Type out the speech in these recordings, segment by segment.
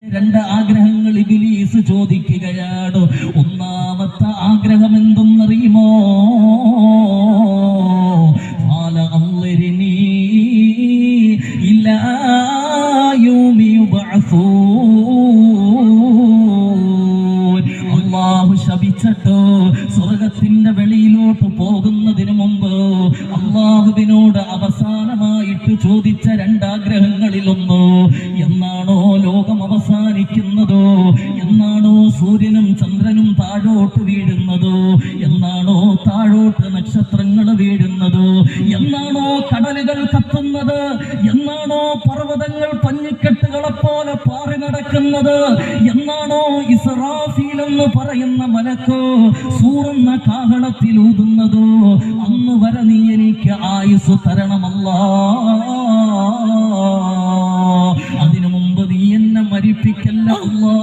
രണ്ട് ആഗ്രഹങ്ങൾ ഇബ്ലീസ് ചോദിക്കുകയാണ്. ഒന്നാമത്തെ ആഗ്രഹം എന്തെന്നറിയുമോ? ഖാല അൻളിർനീ ഇലാ യൗമി യുബ്അസൂൻ. അല്ലാഹു ശപിച്ചിട്ട് സ്വർഗ്ഗത്തിന്റെ വെളിയിലോട്ട് പോകുന്നതിന് മുമ്പ് അല്ലാഹുവിനോട് അവസാനമായിട്ട് ചോദിച്ച രണ്ടാഗ്രഹങ്ങളിലൊന്ന്, എന്നാണോ ലോകം അവസാനിക്കുന്നതോ, എന്നാണോ സൂര്യനും ചന്ദ്രനും താഴോട്ട് വീഴുന്നതോ, എന്നാണോ താഴോട്ട് നക്ഷത്രങ്ങൾ വീഴുന്നതോ, എന്നാണോ കടലുകൾ കത്തുന്നത്, എന്നാണോ പർവ്വതങ്ങൾ പഞ്ഞിക്കെട്ടുകളെ പോലെ പാറി നടക്കുന്നത്, എന്നാണോ ഇസ്രാഫീൽ എന്ന് പറയുന്ന മലക്ക് സൂറെന്ന കാഹളത്തിൽ ഊതുന്നതോ, അന്ന് വരെ നീ എനിക്ക് ആയുസ് തരണമല്ലാ. അതിനു മുമ്പ് നീ എന്നെ മരിപ്പിക്കല്ല അല്ലാ.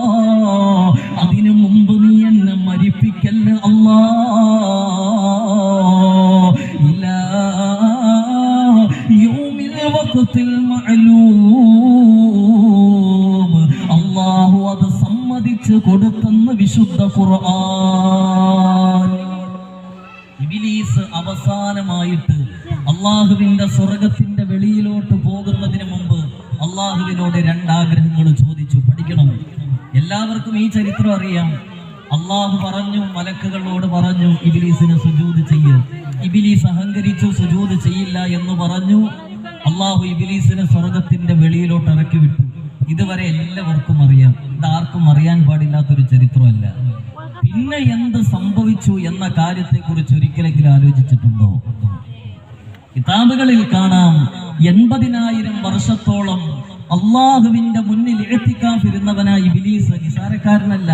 അതിനു മുമ്പ് നീ എന്നെ മരിപ്പിക്കല്ല അല്ലാ. ഇലാ യൗമിൽ വഖ്തിൽ മഅലൂം. അല്ലാഹു അത് സമ്മതിച്ചു കൊടുത്തെന്ന് വിശുദ്ധ ഖുർആൻ. ഇബ്ലീസ് അവസാനമായിട്ട് അള്ളാഹുവിന്റെ സ്വർഗത്തിന്റെ വെളിയിലോട്ട് പോകുന്നതിന് മുമ്പ് അള്ളാഹുവിനോട് രണ്ടാഗ്രഹങ്ങൾ ചോദിച്ചു. പഠിക്കണം, എല്ലാവർക്കും ഈ ചരിത്രം അറിയാം. അള്ളാഹു പറഞ്ഞു, മലക്കുകളോട് പറഞ്ഞു, ഇബ്ലീസിന് സുജൂദ് ചെയ്യ്. ഇബ്ലീസ് അഹങ്കരിച്ചു, സുജൂദ് ചെയ്യില്ല എന്ന് പറഞ്ഞു. അള്ളാഹു ഇബ്ലീസിനെ സ്വർഗത്തിന്റെ വെളിയിലോട്ട് ഇറക്കി വിട്ടു. ഇതുവരെ എല്ലാവർക്കും അറിയാം. ഇതാർക്കും അറിയാൻ പാടില്ലാത്തൊരു ചരിത്രമല്ല. പിന്നെ എന്ത് സംഭവിച്ചു എന്ന കാര്യത്തെ കുറിച്ച് ഒരിക്കലെങ്കിലും ആലോചിച്ചിട്ടുണ്ടോ? കിതാബുകളിൽ കാണാം, 80,000 വർഷത്തോളം അള്ളാഹുവിന്റെ മുന്നിൽ ഇഅ്തികാഫിരുന്നവനായി ഇബ്ലീസ്. നിസാരക്കാരനല്ല.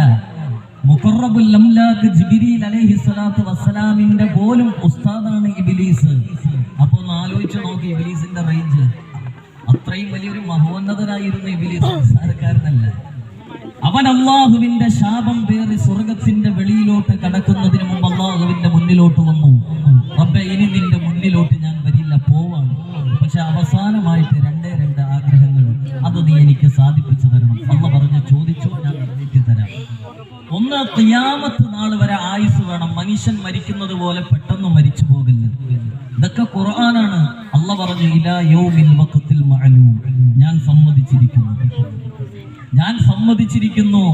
മുഖറബുൽ അംലാഖ് ജിബ്രീൽ അലൈഹിസ്സലാത്തു വസ്സലാമിന്റെ പോലും ഉസ്താദാണ് ഇബ്ലീസ്. അപ്പൊ ഒന്ന് ആലോചിച്ച് നോക്കി ഇബ്ലീസിന്റെ റേഞ്ച്. അത്രയും വലിയൊരു മഹോന്നതനായിരുന്നു ഇബ്ലീസ്. നിസാരക്കാരനല്ല. അവൻ അള്ളാഹുവിന്റെ ശാപം പേറി സ്വർഗത്തിന്റെ വെളിയിലോട്ട് കടക്കുന്നതിന് മുമ്പ് അള്ളാഹുവിന്റെ മുന്നിലോട്ട് വന്നു. റബ്ബേ, ഇനി നിന്റെ മുന്നിലോട്ട് ഞാൻ വരില്ല, പോവാണ്. പക്ഷെ അവസാനമായിട്ട് രണ്ട് ആഗ്രഹങ്ങൾ, അത് നീ എനിക്ക് സാധിപ്പിച്ചു തരണം. അള്ളാഹ് പറഞ്ഞു, ചോദിച്ചു, ഞാൻ നിറവേറ്റി തരാം. ഒന്ന്, ഖിയാമത്ത് നാൾ വരെ ആയുസ് വേണം. മനുഷ്യൻ മരിക്കുന്നത് പോലെ പെട്ടെന്ന് മരിച്ചു പോകില്ല. ഇതൊക്കെ ഖുർആനാണ്. അള്ളാഹ് പറഞ്ഞു, ഇലാ യൗമിൽ വഖ്തിൽ മഅലൂം. ഞാൻ സമ്മതിച്ചിരിക്കുന്നു.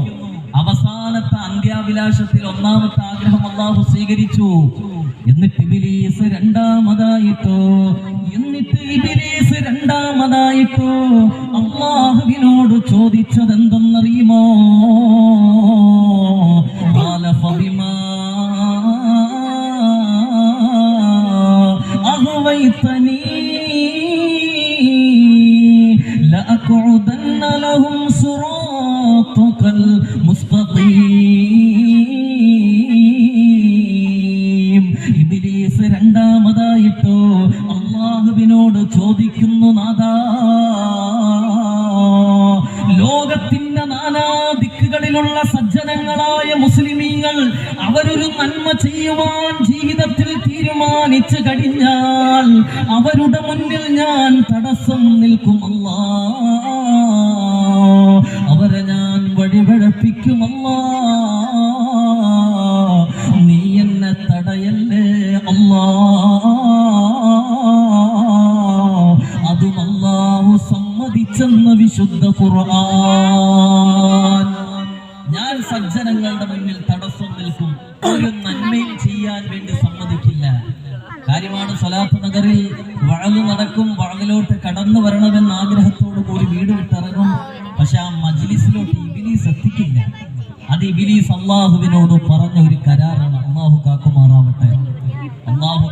അവസാനത്തെ അന്ത്യാഭിലാഷത്തിൽ ഒന്നാമത്തെ ആഗ്രഹം അള്ളാഹു സ്വീകരിച്ചു. എന്നിട്ട് ഇബ്ലീസ് രണ്ടാമതായിട്ടോ അള്ളാഹുവിനോട് ചോദിച്ചത് എന്തെന്നറിയുമോ? ഖാല ഫബിമാ അഗ്വൈതനീ ലഅഖഉദന്ന ലഹും സിറാത്തകൽ മുസ്തഖീം. ഇബ്ലീസ് രണ്ടാമതായിട്ടോ അള്ളാഹുവിനോട് ചോദിക്കുന്നു, നാഥാ, ലോകത്തിന്റെ നാനാദിക്കുകളിലുള്ള സജ്ജനങ്ങളായ മുസ്ലിമീങ്ങൾ അവരൊരു നന്മ ചെയ്യുവാൻ ജീവിതത്തിൽ തീരുമാനിച്ചു കഴിഞ്ഞാൽ അവരുടെ മുന്നിൽ ഞാൻ തടസ്സം നിൽക്കും അല്ലാ. അവരെ ഞാൻ വഴിപഴപ്പിക്കും അല്ലാ. നീ എന്നെ തടയല്ലേ അല്ലാ. അതും അല്ലാഹു സമ്മതിച്ചെന്ന് വിശുദ്ധ ഖുർആൻ. ഞാൻ സജ്ജനങ്ങളുടെ മുന്നിൽ തടസ്സം നിൽക്കും, ഒരു നന്മയും ചെയ്യാൻ വേണ്ടി സമ്മതിക്കില്ല. കാര്യമാണ്, സ്വലാത്ത് നഗറിൽ വഅദ് നടക്കും. വഅദിലോട്ട് കടന്നു വരണമെന്ന ആഗ്രഹത്തോടു കൂടി വീട് വിട്ടിറങ്ങും. പക്ഷെ ആ മജ്ലിസിലോട്ട് ഇബ്ലീസ് എത്തിക്കില്ല. അത് ഇബ്ലീസ് അള്ളാഹുവിനോട് പറഞ്ഞ ഒരു കരാറാണ്. അള്ളാഹു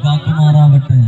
കാക്കുമാറാവട്ടെ.